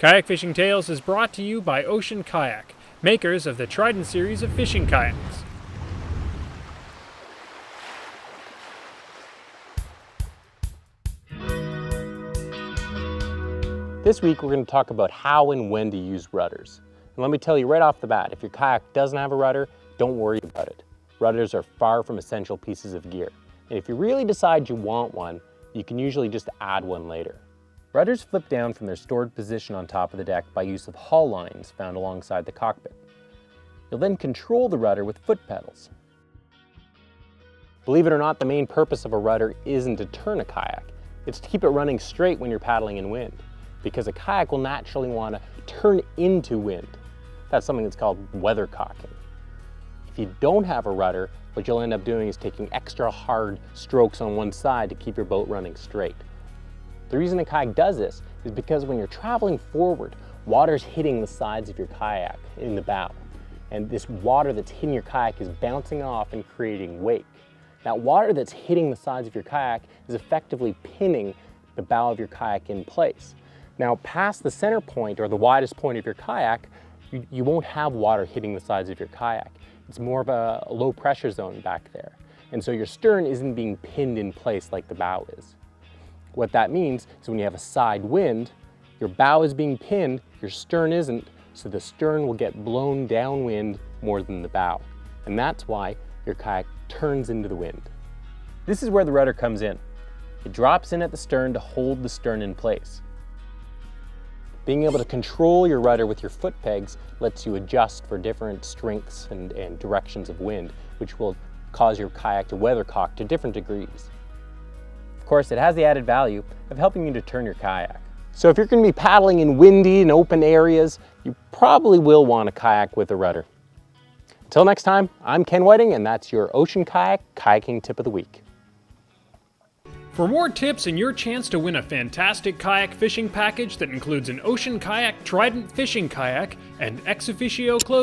Kayak Fishing Tales is brought to you by Ocean Kayak, makers of the Trident series of fishing kayaks. This week we're going to talk about how and when to use rudders. And let me tell you right off the bat, if your kayak doesn't have a rudder, don't worry about it. Rudders are far from essential pieces of gear. And if you really decide you want one, you can usually just add one later. Rudders flip down from their stored position on top of the deck by use of haul lines found alongside the cockpit. You'll then control the rudder with foot pedals. Believe it or not, the main purpose of a rudder isn't to turn a kayak. It's to keep it running straight when you're paddling in wind, because a kayak will naturally want to turn into wind. That's something that's called weathercocking. If you don't have a rudder, what you'll end up doing is taking extra hard strokes on one side to keep your boat running straight. The reason a kayak does this is because when you're traveling forward, water's hitting the sides of your kayak in the bow. And this water that's hitting your kayak is bouncing off and creating wake. That water that's hitting the sides of your kayak is effectively pinning the bow of your kayak in place. Now, past the center point or the widest point of your kayak, you won't have water hitting the sides of your kayak. It's more of a low pressure zone back there. And so your stern isn't being pinned in place like the bow is. What that means is when you have a side wind, your bow is being pinned, your stern isn't, so the stern will get blown downwind more than the bow. And that's why your kayak turns into the wind. This is where the rudder comes in. It drops in at the stern to hold the stern in place. Being able to control your rudder with your foot pegs lets you adjust for different strengths and directions of wind, which will cause your kayak to weathercock to different degrees. Of course, it has the added value of helping you to turn your kayak. So if you're going to be paddling in windy and open areas, you probably will want a kayak with a rudder. Until next time, I'm Ken Whiting, and that's your Ocean Kayak Kayaking Tip of the Week. For more tips and your chance to win a fantastic kayak fishing package that includes an Ocean Kayak Trident fishing kayak and ex officio clothing,